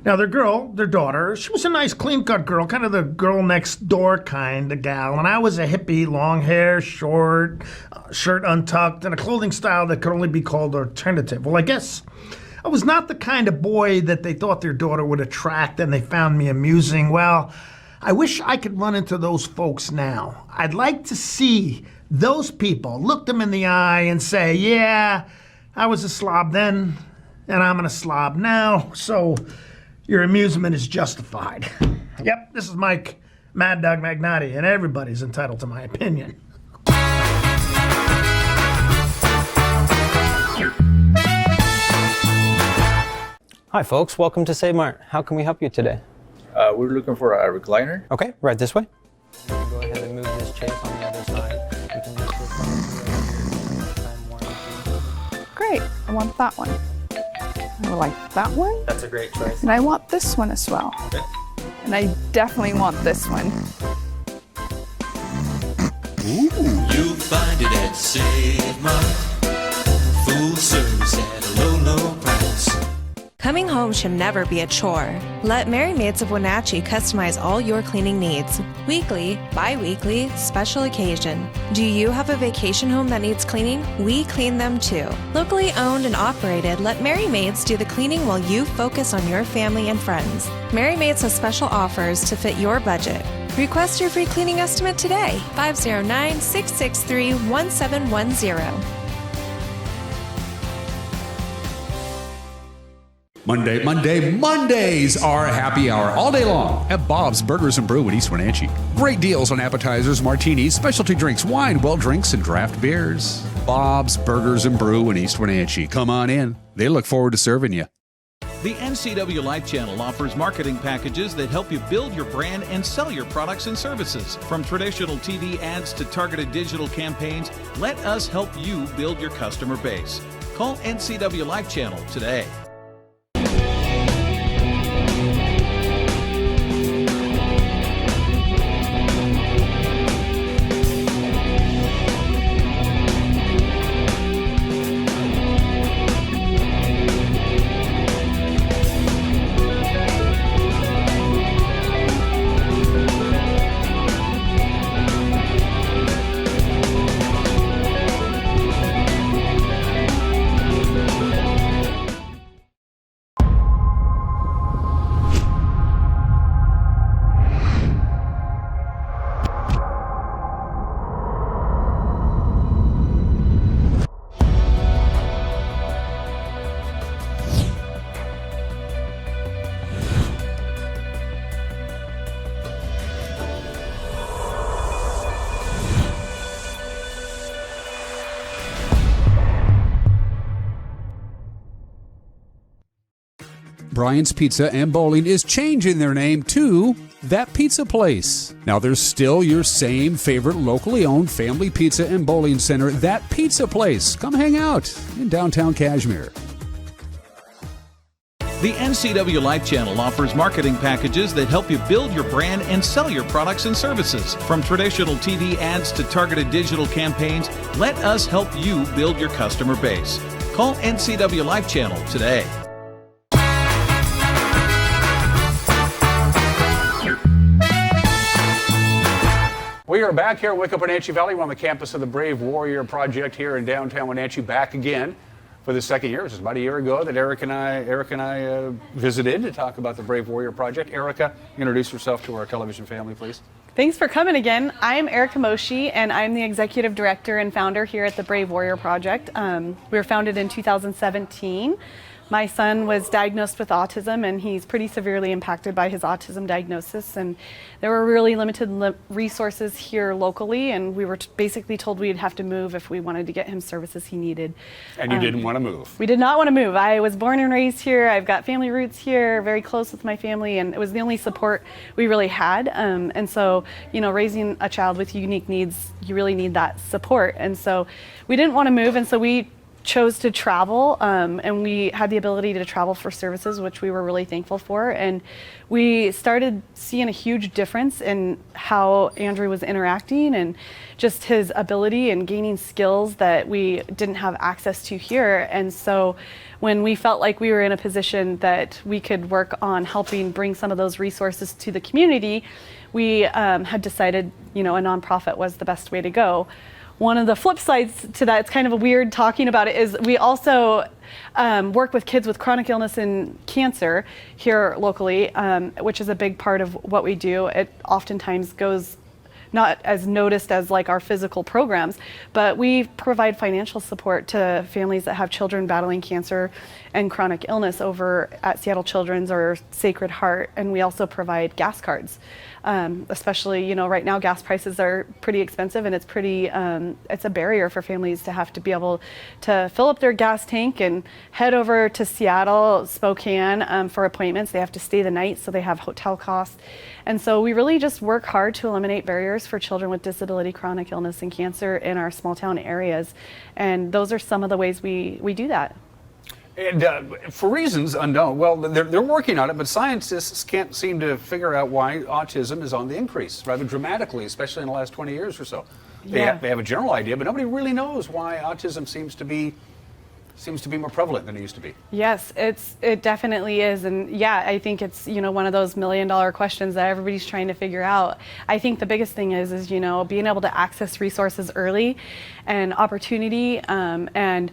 Now, their daughter, she was a nice clean-cut girl, kind of the girl next door kind of gal, and I was a hippie, long hair, short, shirt untucked, and a clothing style that could only be called alternative. Well, I guess I was not the kind of boy that they thought their daughter would attract, and they found me amusing. Well, I wish I could run into those folks now. I'd like to see those people look them in the eye and say, yeah, I was a slob then, and I'm a slob now, so your amusement is justified. Yep, this is Mike, Mad Dog Magnotti, and everybody's entitled to my opinion. Hi folks, welcome to Save Mart. How can we help you today? We're looking for a recliner. Okay, right this way. Go ahead and move this chair on the other side. We can just Great, I want that one. I like that one. That's a great choice. And I want this one as well. Okay. And I definitely want this one. You'll find it at Save Mart. Full service at a low, low price. Coming home should never be a chore. Let Merry Maids of Wenatchee customize all your cleaning needs. Weekly, bi-weekly, special occasion. Do you have a vacation home that needs cleaning? We clean them too. Locally owned and operated, let Merry Maids do the cleaning while you focus on your family and friends. Merry Maids has special offers to fit your budget. Request your free cleaning estimate today. 509-663-1710. Mondays are happy hour all day long at Bob's Burgers and Brew in East Wenatchee. Great deals on appetizers, martinis, specialty drinks, wine, well drinks, and draft beers. Bob's Burgers and Brew in East Wenatchee. Come on in. They look forward to serving you. The NCW Life Channel offers marketing packages that help you build your brand and sell your products and services. From traditional TV ads to targeted digital campaigns, let us help you build your customer base. Call NCW Life Channel today. Brian's Pizza and Bowling is changing their name to That Pizza Place. Now, there's still your same favorite locally owned family pizza and bowling center, That Pizza Place. Come hang out in downtown Cashmere. The NCW Life Channel offers marketing packages that help you build your brand and sell your products and services. From traditional TV ads to targeted digital campaigns, let us help you build your customer base. Call NCW Life Channel today. We are back here in Wake Up Wenatchee Valley. We're on the campus of the Brave Warrior Project here in downtown Wenatchee, back again for the second year. It was about a year ago that Erica and I visited to talk about the Brave Warrior Project. Erica, introduce yourself to our television family, please. Thanks for coming again. I'm Erica Moshe, and I'm the executive director and founder here at the Brave Warrior Project. We were founded in 2017. My son was diagnosed with autism, and he's pretty severely impacted by his autism diagnosis. And there were really limited resources here locally, and we were basically told we'd have to move if we wanted to get him services he needed. And you didn't want to move? We did not want to move. I was born and raised here. I've got family roots here, very close with my family, and it was the only support we really had. And so, raising a child with unique needs, you really need that support. And so we didn't want to move, and so we chose to travel, and we had the ability to travel for services, which we were really thankful for. And we started seeing a huge difference in how Andrew was interacting and just his ability and gaining skills that we didn't have access to here. And so when we felt like we were in a position that we could work on helping bring some of those resources to the community, we had decided, a nonprofit was the best way to go. One of the flip sides to that, it's kind of a weird talking about it, is we also work with kids with chronic illness and cancer here locally, which is a big part of what we do. It oftentimes goes not as noticed as like our physical programs, but we provide financial support to families that have children battling cancer and chronic illness over at Seattle Children's or Sacred Heart, and we also provide gas cards. Especially, right now gas prices are pretty expensive, and it's a barrier for families to have to be able to fill up their gas tank and head over to Seattle, Spokane for appointments. They have to stay the night, so they have hotel costs. And so we really just work hard to eliminate barriers for children with disability, chronic illness, and cancer in our small town areas. And those are some of the ways we do that. And for reasons unknown, well, they're working on it, but scientists can't seem to figure out why autism is on the increase rather dramatically, especially in the last 20 years or so. They have a general idea, but nobody really knows why autism seems to be more prevalent than it used to be. Yes, it definitely is. And yeah, I think it's, one of those $1 million questions that everybody's trying to figure out. I think the biggest thing is being able to access resources early and opportunity, and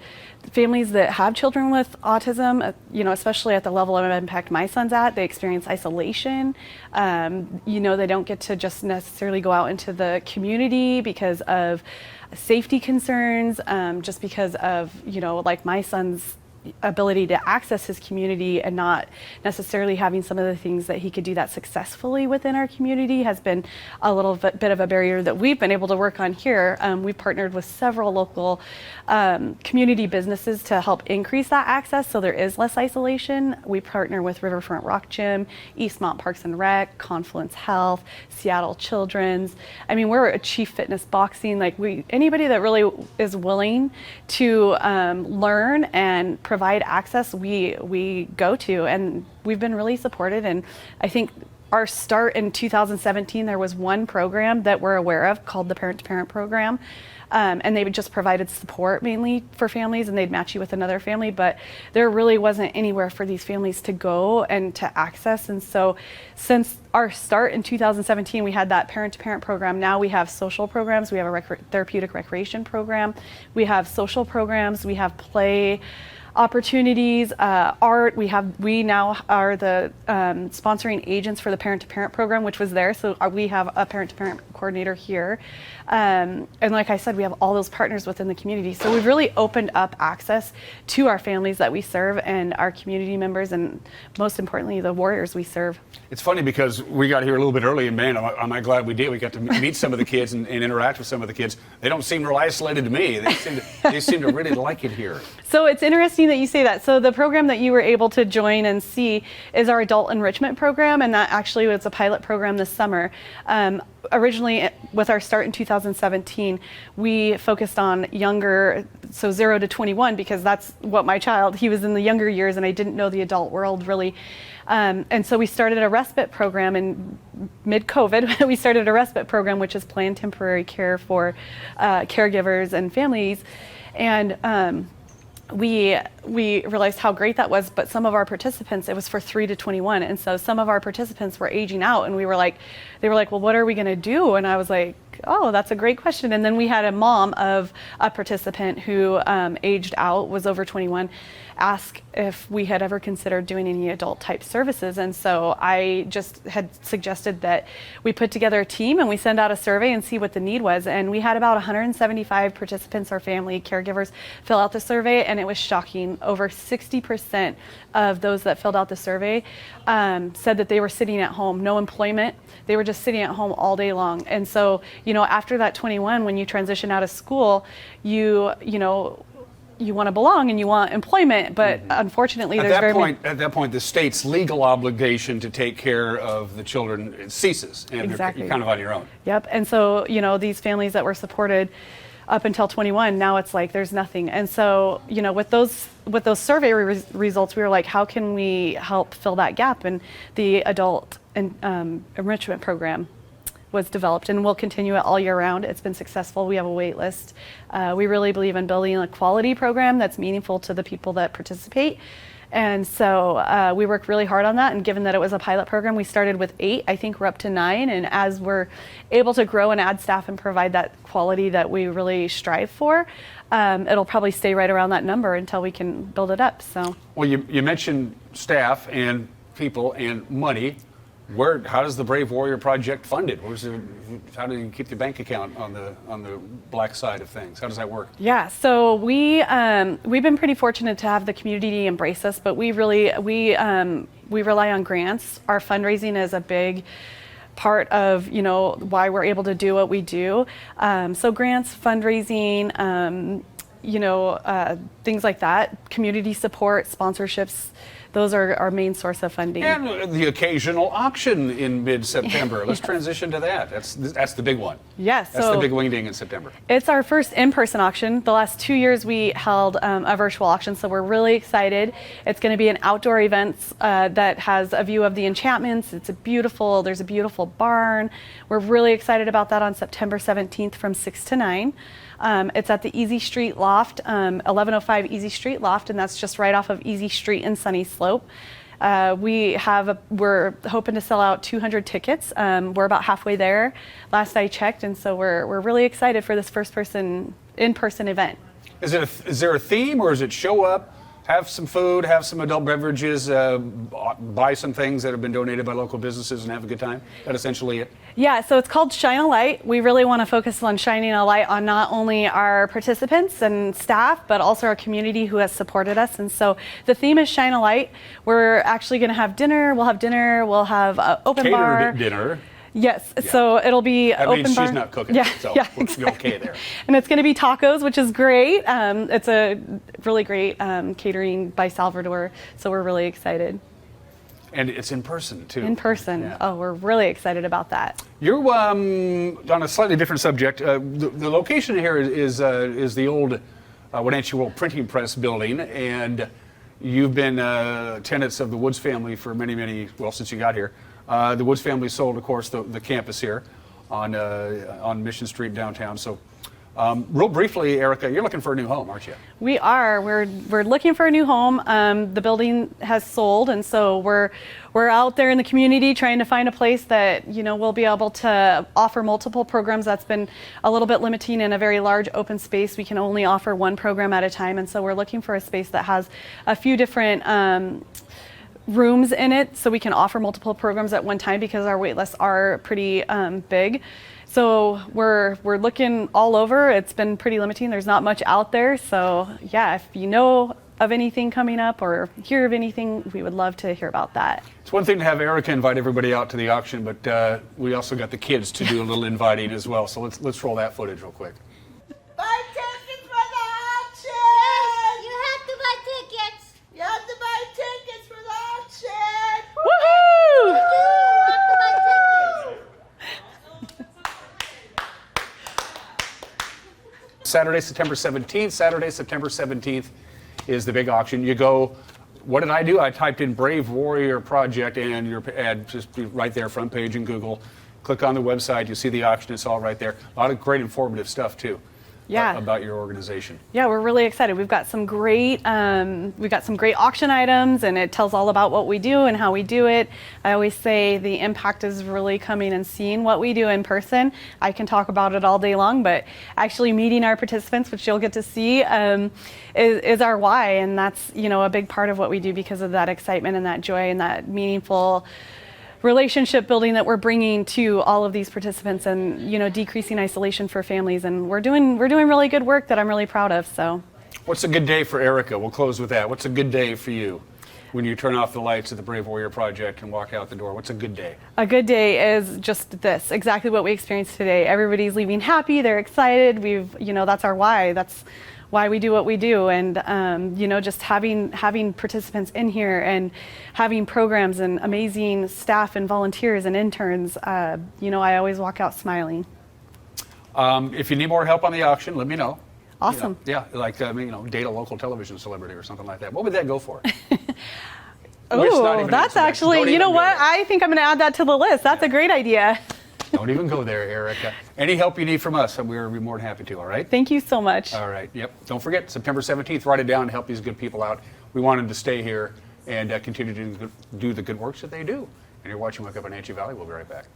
families that have children with autism, especially at the level of impact my son's at, they experience isolation. They don't get to just necessarily go out into the community because of safety concerns, just because of, like my son's ability to access his community and not necessarily having some of the things that he could do that successfully within our community has been a little bit of a barrier that we've been able to work on here. We've partnered with several local community businesses to help increase that access so there is less isolation. We partner with Riverfront Rock Gym, Eastmont Parks and Rec, Confluence Health, Seattle Children's. I mean, we're a Chief Fitness Boxing. Anybody that really is willing to learn and provide access, we go to, and we've been really supported. And I think our start in 2017, there was one program that we're aware of called the Parent to Parent program. And they just provided support mainly for families, and they'd match you with another family, but there really wasn't anywhere for these families to go and to access. And so since our start in 2017, we had that Parent to Parent program. Now we have social programs. We have a therapeutic recreation program. We have social programs. We have play opportunities, art. We now are the sponsoring agents for the Parent to Parent program, which was there. So we have a Parent to Parent coordinator here. And like I said, we have all those partners within the community. So we've really opened up access to our families that we serve and our community members, and most importantly, the warriors we serve. It's funny because we got here a little bit early, and man, am I glad we did. We got to meet some of the kids and interact with some of the kids. They don't seem real isolated to me. They seem to really like it here. So it's interesting that you say that. So the program that you were able to join and see is our adult enrichment program, and that actually was a pilot program this summer. Originally, with our start in 2017, we focused on younger, so 0 to 21, because that's what my child, he was in the younger years, and I didn't know the adult world really. And so we started a respite program in mid-COVID. We started a respite program, which is planned temporary care for caregivers and families. And we realized how great that was, but some of our participants, it was for 3 to 21. And so some of our participants were aging out, and they were like, well, what are we going to do? And I was like, like, oh, that's a great question. And then we had a mom of a participant who aged out, was over 21, ask if we had ever considered doing any adult type services. And so I just had suggested that we put together a team and we send out a survey and see what the need was. And we had about 175 participants or family caregivers fill out the survey, and it was shocking. Over 60% of those that filled out the survey said that they were sitting at home, no employment. They were just sitting at home all day long. And so, after that 21, when you transition out of school, you want to belong and you want employment, but unfortunately, at that point, the state's legal obligation to take care of the children ceases, and Exactly. you're kind of on your own. Yep. And so, these families that were supported up until 21, now it's like there's nothing. And so, with those survey results, we were like, how can we help fill that gap? And the adult enrichment program was developed, and we'll continue it all year round. It's been successful. We have a wait list. We really believe in building a quality program that's meaningful to the people that participate. And so we worked really hard on that, and given that it was a pilot program, we started with 8. I think we're up to 9, and as we're able to grow and add staff and provide that quality that we really strive for, it'll probably stay right around that number until we can build it up. So, well, you mentioned staff and people and money. How does the Brave Warrior Project fund it? How do you keep the bank account on the black side of things? How does that work? Yeah, so we've been pretty fortunate to have the community embrace us, but we rely on grants. Our fundraising is a big part of why we're able to do what we do. So grants, fundraising, things like that, community support, sponsorships. Those are our main source of funding. And the occasional auction in mid-September. Let's transition to that. That's the big one. Yes. That's the big wingding in September. It's our first in-person auction. The last 2 years we held a virtual auction, so we're really excited. It's going to be an outdoor event that has a view of the enchantments. There's a beautiful barn. We're really excited about that on September 17th from 6 to 9. It's at the Easy Street Loft, 1105 Easy Street Loft, and that's just right off of Easy Street in Sunny Slope. We're hoping to sell out 200 tickets. We're about halfway there, last I checked, and so we're really excited for this in-person event. Is there a theme, or is it show up, have some food, have some adult beverages, buy some things that have been donated by local businesses, and have a good time? That's essentially it? Yeah, so it's called Shine a Light. We really want to focus on shining a light on not only our participants and staff, but also our community who has supported us. And so the theme is Shine a Light. We're actually going to have dinner. We'll have open bar. Catered dinner. Yes, yeah. So it'll be that open means bar. She's not cooking, so exactly. We'll be okay there. And it's going to be tacos, which is great. It's a really great catering by Salvador, so we're really excited. And it's in person, too. In person. Yeah. Oh, we're really excited about that. You're on a slightly different subject. The location here is the old Wenatchee World Printing Press building, and you've been tenants of the Woods family for many, since you got here. The Woods family sold, of course, the campus here on Mission Street downtown. So, real briefly, Erica, you're looking for a new home, aren't you? We are. We're looking for a new home. The building has sold, and so we're out there in the community trying to find a place that we'll be able to offer multiple programs. That's been a little bit limiting in a very large open space. We can only offer one program at a time, and so we're looking for a space that has a few different rooms in it, so we can offer multiple programs at one time because our wait lists are pretty big. So we're looking all over. It's been pretty limiting. There's not much out there. So yeah, if you know of anything coming up or hear of anything, we would love to hear about that. It's one thing to have Erica invite everybody out to the auction, but we also got the kids to do a little inviting as well. So let's roll that footage real quick. Buy tickets for the auction! You have to buy tickets! You have to buy tickets for the auction! Woohoo! You have to buy tickets! Saturday, September 17th is the big auction. You go, what did I do? I typed in Brave Warrior Project and your ad just right there, front page in Google. Click on the website, you see the auction, it's all right there. A lot of great informative stuff too. about your organization. Yeah, we're really excited. We've got some great auction items, and it tells all about what we do and how we do it. I always say the impact is really coming and seeing what we do in person. I can talk about it all day long, but actually meeting our participants, which you'll get to see, is our why, and that's a big part of what we do because of that excitement and that joy and that meaningful relationship building that we're bringing to all of these participants, and decreasing isolation for families, and we're doing really good work that I'm really proud of. So what's a good day for Erica? We'll close with that. What's a good day for you when you turn off the lights at the Brave Warrior Project and walk out the door? What's a good day? A good day is just this, exactly what we experienced today. Everybody's leaving happy, they're excited. That's our why. That's why we do what we do, and just having participants in here and having programs and amazing staff and volunteers and interns, I always walk out smiling. If you need more help on the auction, let me know. Awesome. Yeah, like date a local television celebrity or something like that. What would that go for? Oh, that's actually, you know what? I think I'm going to add that to the list. That's a great idea. Don't even go there, Erica. Any help you need from us, we're more than happy to, all right? Thank you so much. All right, yep. Don't forget, September 17th, write it down to help these good people out. We want them to stay here and continue to do the good works that they do. And you're watching Wake Up Wenatchee Valley. We'll be right back.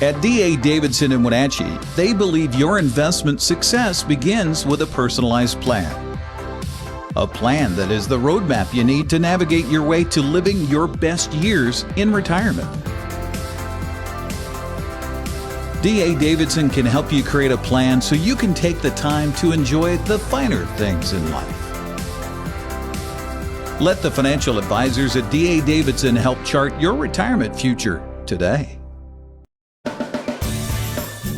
At D.A. Davidson in Wenatchee, they believe your investment success begins with a personalized plan. A plan that is the roadmap you need to navigate your way to living your best years in retirement. D.A. Davidson can help you create a plan so you can take the time to enjoy the finer things in life. Let the financial advisors at D.A. Davidson help chart your retirement future today.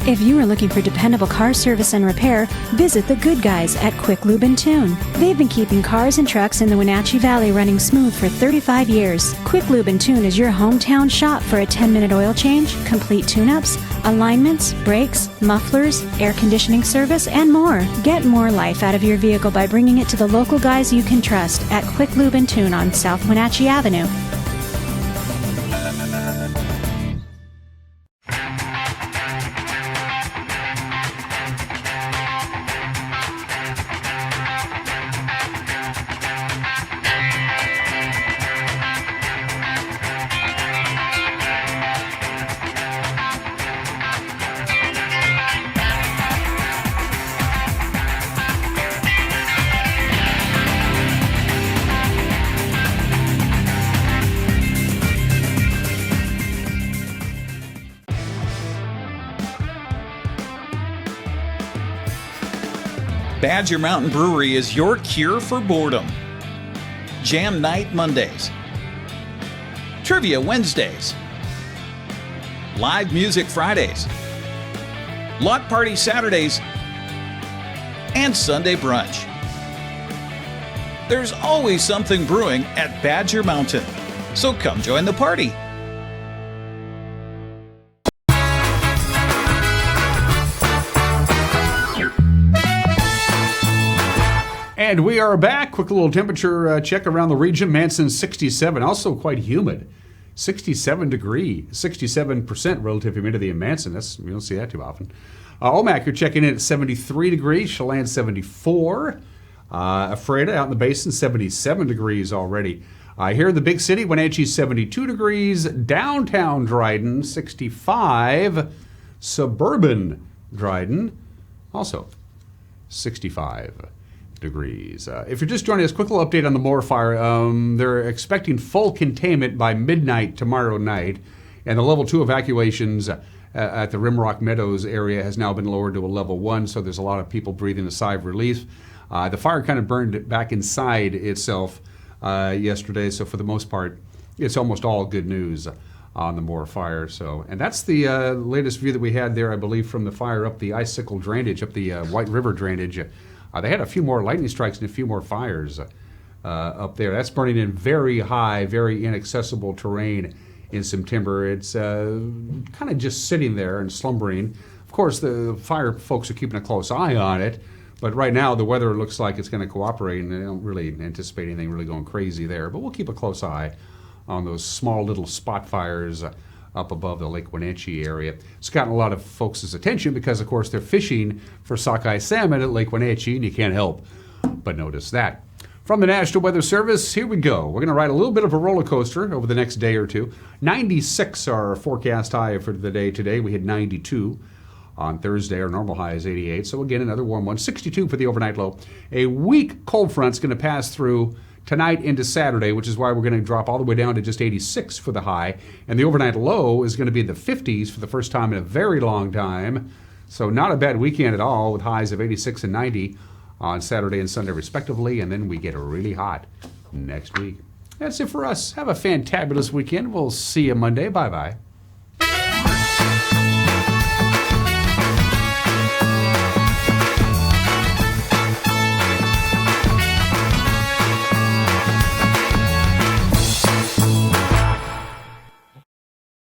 If you are looking for dependable car service and repair, visit the good guys at Quick Lube and Tune. They've been keeping cars and trucks in the Wenatchee Valley running smooth for 35 years. Quick Lube and Tune is your hometown shop for a 10-minute oil change, complete tune-ups, alignments, brakes, mufflers, air conditioning service, and more. Get more life out of your vehicle by bringing it to the local guys you can trust at Quick Lube and Tune on South Wenatchee Avenue. Badger Mountain Brewery is your cure for boredom. Jam Night Mondays. Trivia Wednesdays. Live Music Fridays. Lot Party Saturdays. And Sunday Brunch. There's always something brewing at Badger Mountain. So come join the party. And we are back. Quick little temperature check around the region. Manson 67, also quite humid. 67% relative humidity in Manson. We don't see that too often. Omak, you're checking in at 73 degrees. Chelan 74. Ephrata out in the basin 77 degrees already. Here in the big city, Wenatchee 72 degrees. Downtown Dryden 65. Suburban Dryden also 65 degrees. If you're just joining us, quick little update on the Moore fire. They're expecting full containment by midnight tomorrow night, and the level 2 evacuations at the Rimrock Meadows area has now been lowered to a level 1, so there's a lot of people breathing a sigh of relief. The fire kind of burned back inside itself yesterday, so for the most part, it's almost all good news on the Moore fire. So, and that's the latest view that we had there, I believe, from the fire up the Icicle drainage, up the White River drainage. They had a few more lightning strikes and a few more fires up there. That's burning in very high, very inaccessible terrain in some timber. It's kind of just sitting there and slumbering. Of course, the fire folks are keeping a close eye on it, but right now the weather looks like it's going to cooperate, and they don't really anticipate anything really going crazy there. But we'll keep a close eye on those small little spot fires up above the Lake Wenatchee area. It's gotten a lot of folks' attention because, of course, they're fishing for sockeye salmon at Lake Wenatchee, and you can't help but notice that. From the National Weather Service, here we go. We're going to ride a little bit of a roller coaster over the next day or two. 96 our forecast high for the day today. We hit 92 on Thursday. Our normal high is 88. So again, another warm one. 62 for the overnight low. A weak cold front's going to pass through tonight into Saturday, which is why we're going to drop all the way down to just 86 for the high. And the overnight low is going to be in the 50s for the first time in a very long time. So not a bad weekend at all, with highs of 86 and 90 on Saturday and Sunday respectively. And then we get really hot next week. That's it for us. Have a fantabulous weekend. We'll see you Monday. Bye-bye.